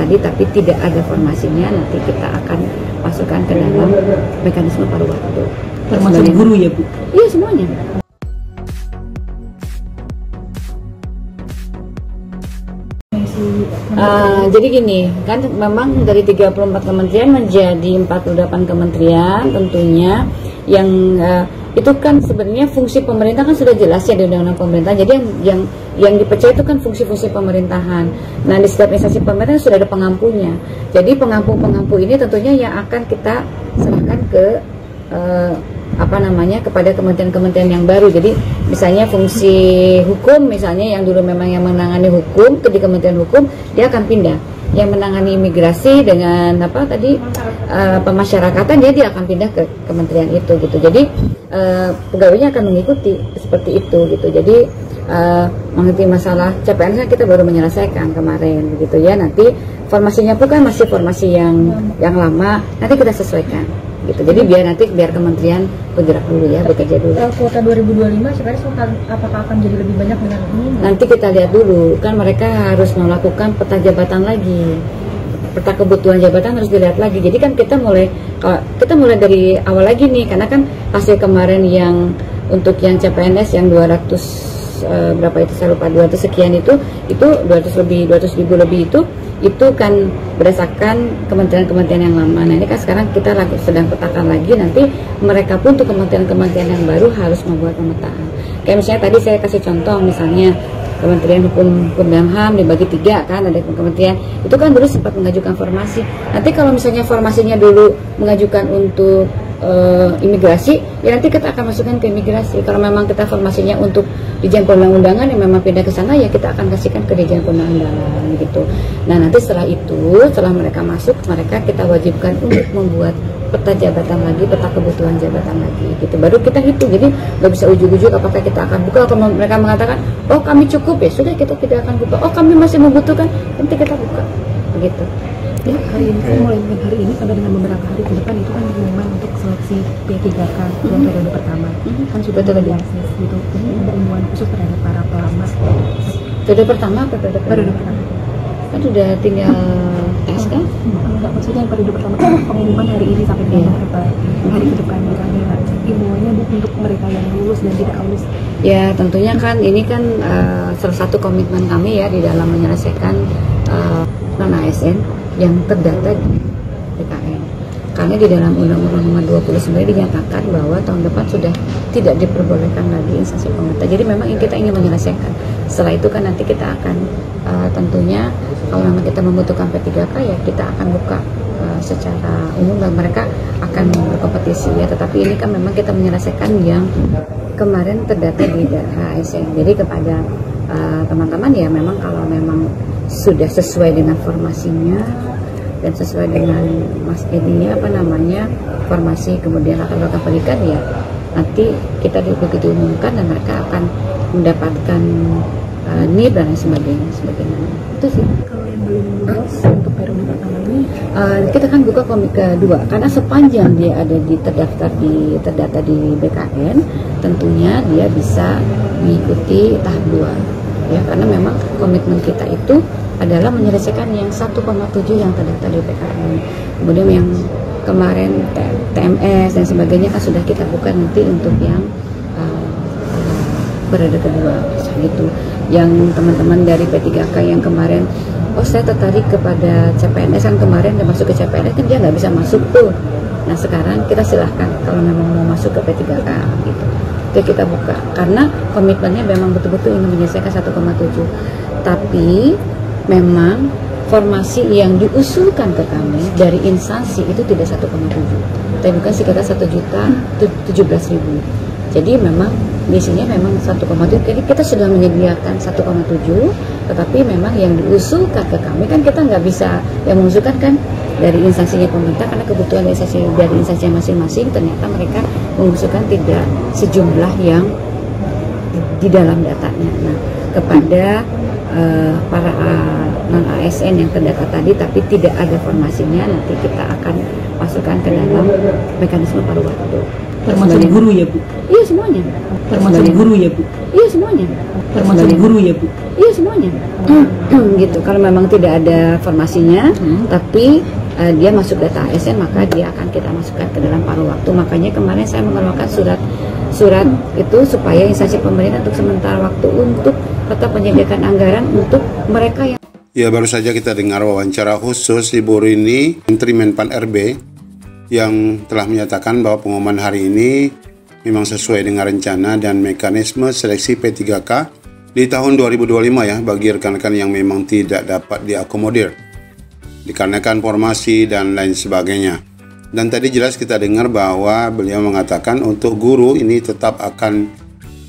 tadi tapi tidak ada formasinya, nanti kita akan masukkan ke dalam mekanisme paruh waktu. Termasuk guru ya Bu? Iya, semuanya. Jadi gini, kan memang dari 34 kementerian menjadi 48 kementerian tentunya yang itu kan sebenarnya fungsi pemerintah kan sudah jelas ya di undang-undang pemerintah. Jadi yang dipecah itu kan fungsi-fungsi pemerintahan. Nah, di setiap instansi pemerintah sudah ada pengampunya. Jadi pengampu ini tentunya yang akan kita serahkan ke kepada kementerian-kementerian yang baru. Jadi misalnya fungsi hukum, misalnya yang dulu memang yang menangani hukum di Kementerian Hukum, dia akan pindah. Yang menangani imigrasi dengan pemasyarakatan, dia akan pindah ke kementerian itu gitu. Jadi pegawainya akan mengikuti seperti itu gitu. Jadi mengerti masalah CPNS kita baru menyelesaikan kemarin begitu ya. Nanti formasinya pun kan masih formasi yang lama, nanti kita sesuaikan gitu. Jadi biar kementerian bergerak dulu ya, bekerja dulu. Kuota 2025 CPNS apakah akan jadi lebih banyak dengan ini? Nanti kita lihat dulu, kan mereka harus melakukan peta jabatan lagi, peta kebutuhan jabatan harus dilihat lagi. Jadi kan kita mulai dari awal lagi nih, karena kan hasil kemarin yang untuk yang CPNS yang 200 berapa itu saya lupa, 200 sekian itu 200 ribu lebih itu kan berdasarkan kementerian-kementerian yang lama. Nah, ini kan sekarang kita sedang petakan lagi, nanti mereka pun untuk kementerian-kementerian yang baru harus membuat pemetaan. Kayak misalnya tadi saya kasih contoh, misalnya Kementerian Hukum dan HAM dibagi 3 kan, ada kementerian itu kan dulu sempat mengajukan formasi. Nanti kalau misalnya formasinya dulu mengajukan untuk imigrasi, ya nanti kita akan masukkan ke imigrasi. Kalau memang kita formasinya untuk Dirjen Perundang-undangan yang memang pindah ke sana, ya kita akan kasihkan ke Dirjen Perundang-undangan gitu. Nah, nanti setelah mereka masuk, kita wajibkan untuk membuat peta jabatan lagi, peta kebutuhan jabatan lagi gitu. Baru kita hitung. Jadi nggak bisa ujuk-ujuk apakah kita akan buka. Kalau mereka mengatakan, oh kami cukup, ya sudah kita tidak akan buka. Oh kami masih membutuhkan, nanti kita buka begitu. Ya, hari ini kan mulai dengan hari ini sampai dengan beberapa hari ke depan itu kan pengumuman untuk seleksi P3K yang periode pertama kan sudah diakses gitu. Ada imbauan khusus terhadap para pelamar. Periode pertama apa periode pertama? Kan sudah tinggal tes kan? Enggak, maksudnya yang periode pertama pengumuman hari ini sampai dengan beberapa hari ke depan kan imbauannya untuk mereka yang lulus dan tidak lulus. Ya tentunya kan ini kan salah satu komitmen kami ya di dalam menyelesaikan non-ASN yang terdata di BKN. Karena di dalam Undang-Undang Nomor 20 sebenarnya dinyatakan bahwa tahun depan sudah tidak diperbolehkan lagi instansi pemerintah. Jadi memang kita ingin menyelesaikan. Setelah itu kan nanti kita akan tentunya kalau memang kita membutuhkan P3K ya kita akan buka secara umum dan mereka akan berkompetisi ya. Tetapi ini kan memang kita menyelesaikan yang kemarin terdata di ASN. Jadi kepada teman-teman ya memang kalau memang sudah sesuai dengan formasinya dan sesuai dengan formasi kemudian latar belakang pendidikan ya nanti kita begitu umumkan dan mereka akan mendapatkan NIP dan lain sebagainya. Itu sih. Kalau yang belum lulus untuk periode pertama ini kita kan buka komik kedua karena sepanjang dia ada terdata di BKN tentunya dia bisa mengikuti tahap 2 ya, karena memang komitmen kita itu adalah menyelesaikan yang 1,7 yang terdaftar di BKN. Kemudian yang kemarin TMS dan sebagainya kan sudah kita buka nanti untuk yang periode kedua gitu. Yang teman-teman dari P3K yang kemarin saya tertarik kepada CPNS kan kemarin dia masuk ke CPNS kan dia nggak bisa masuk tuh. Nah sekarang kita silahkan kalau memang mau masuk ke P3K gitu. Itu kita buka karena komitmennya memang betul-betul ingin menyelesaikan 1,7. Tapi memang formasi yang diusulkan ke kami dari instansi itu tidak 1,7, tapi bukan sekitar 1.017.000. Jadi memang misinya memang 1,7. Jadi kita sudah menyediakan 1,7, tetapi memang yang diusulkan ke kami kan kita nggak bisa yang mengusulkan kan dari instansinya pemerintah karena kebutuhan dari instansi masing-masing ternyata mereka mengusulkan tidak sejumlah yang di dalam datanya. Nah kepada para non-ASN yang terdata tadi tapi tidak ada formasinya nanti kita akan masukkan ke dalam mekanisme paruh waktu. Termasuk guru ya Bu? Iya semuanya. Termasuk guru ya Bu? Iya semuanya. Termasuk guru ya Bu? Iya semuanya. Gitu. Kalau memang tidak ada formasinya, tapi dia masuk data ASN, maka dia akan kita masukkan ke dalam paruh waktu. Makanya kemarin saya mengeluarkan surat itu supaya instansi pemerintah untuk sementara waktu untuk tetap menyediakan anggaran untuk mereka yang. Ya, baru saja kita dengar wawancara khusus Ibu Rini, Menteri Menpan RB, yang telah menyatakan bahwa pengumuman hari ini memang sesuai dengan rencana dan mekanisme seleksi P3K di tahun 2025 ya, bagi rekan-rekan yang memang tidak dapat diakomodir dikarenakan formasi dan lain sebagainya. Dan tadi jelas kita dengar bahwa beliau mengatakan untuk guru ini tetap akan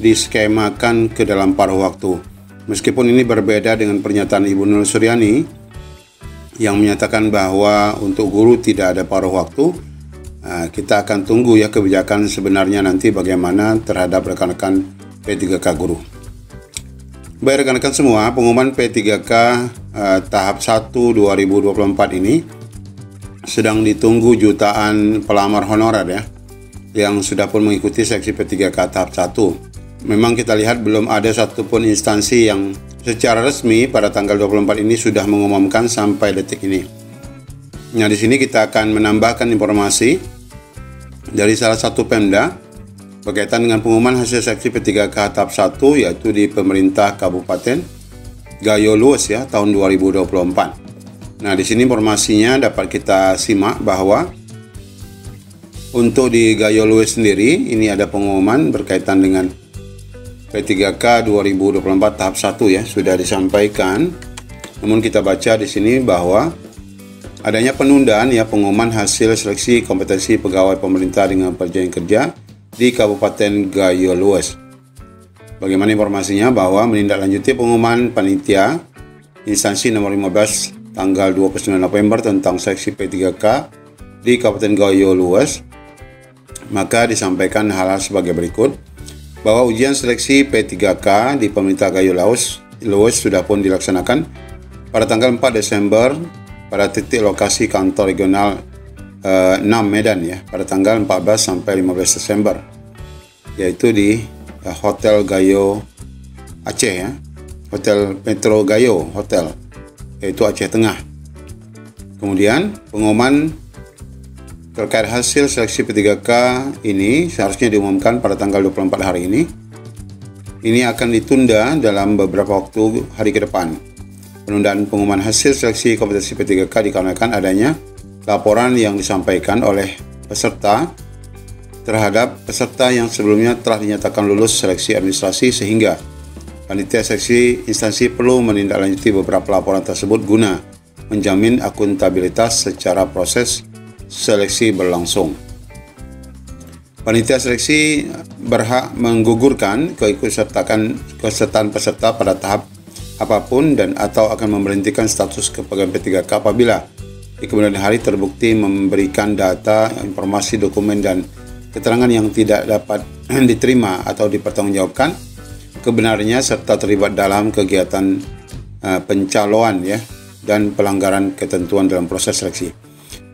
diskemakan ke dalam paruh waktu. Meskipun ini berbeda dengan pernyataan Ibu Nur Suryani yang menyatakan bahwa untuk guru tidak ada paruh waktu. Kita akan tunggu ya kebijakan sebenarnya nanti bagaimana terhadap rekan-rekan P3K guru. Baik rekan-rekan semua, pengumuman P3K tahap 1 2024 ini sedang ditunggu jutaan pelamar honorer ya, yang sudah pun mengikuti seleksi P3K tahap 1. Memang kita lihat belum ada satupun instansi yang secara resmi pada tanggal 24 ini sudah mengumumkan sampai detik ini. Nah, di sini kita akan menambahkan informasi dari salah satu Pemda berkaitan dengan pengumuman hasil seleksi P3K tahap 1, yaitu di pemerintah Kabupaten Gayo Lues ya, tahun 2024. Nah, di sini informasinya dapat kita simak bahwa untuk di Gayo Lues sendiri ini ada pengumuman berkaitan dengan P3K 2024 tahap 1 ya, sudah disampaikan. Namun kita baca di sini bahwa adanya penundaan ya pengumuman hasil seleksi kompetensi pegawai pemerintah dengan perjanjian kerja di Kabupaten Gayo Lues. Bagaimana informasinya bahwa menindaklanjuti pengumuman panitia instansi nomor 15 tanggal 29 November tentang seleksi P3K di Kabupaten Gayo Lues, maka disampaikan hal-hal sebagai berikut. Bahwa ujian seleksi P3K di pemerintah Gayo Lues sudah pun dilaksanakan pada tanggal 4 Desember pada titik lokasi kantor regional 6 Medan ya, pada tanggal 14 sampai 15 Desember, yaitu di Hotel Gayo Aceh ya, Hotel Metro Gayo Hotel, yaitu Aceh Tengah. Kemudian pengumuman terkait hasil seleksi P3K ini seharusnya diumumkan pada tanggal 24 hari ini. Ini akan ditunda dalam beberapa waktu hari ke depan. Penundaan pengumuman hasil seleksi kompetensi P3K dikarenakan adanya laporan yang disampaikan oleh peserta terhadap peserta yang sebelumnya telah dinyatakan lulus seleksi administrasi, sehingga panitia seleksi instansi perlu menindaklanjuti beberapa laporan tersebut guna menjamin akuntabilitas secara proses seleksi berlangsung. Panitia seleksi berhak menggugurkan keikutsertaan peserta pada tahap apapun dan atau akan memberhentikan status kepegawaian P3K apabila di kemudian hari terbukti memberikan data, informasi, dokumen dan keterangan yang tidak dapat diterima atau dipertanggungjawabkan kebenarannya serta terlibat dalam kegiatan pencaloan ya dan pelanggaran ketentuan dalam proses seleksi.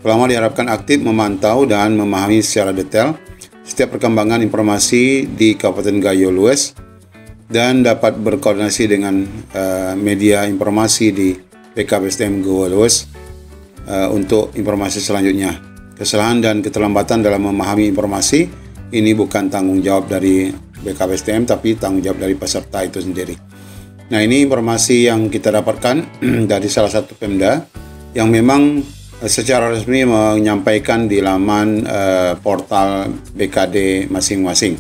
Pelamar diharapkan aktif memantau dan memahami secara detail setiap perkembangan informasi di Kabupaten Gayo Lues dan dapat berkoordinasi dengan media informasi di BKPSDM Gayo Lues untuk informasi selanjutnya. Kesalahan dan keterlambatan dalam memahami informasi ini bukan tanggung jawab dari BKPSDM, tapi tanggung jawab dari peserta itu sendiri. Nah, ini informasi yang kita dapatkan dari salah satu Pemda yang memang secara resmi menyampaikan di laman portal BKD masing-masing.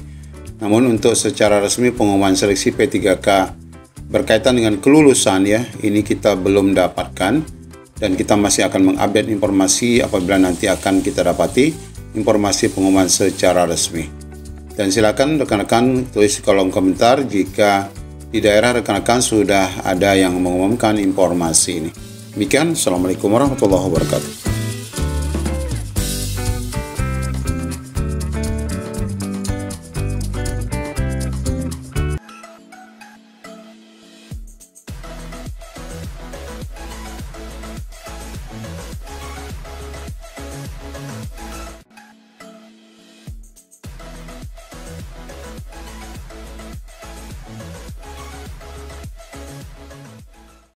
Namun untuk secara resmi pengumuman seleksi P3K berkaitan dengan kelulusan ya, ini kita belum dapatkan dan kita masih akan mengupdate informasi apabila nanti akan kita dapati informasi pengumuman secara resmi. Dan silakan rekan-rekan tulis di kolom komentar jika di daerah rekan-rekan sudah ada yang mengumumkan informasi ini. Demikian, Assalamualaikum warahmatullahi wabarakatuh.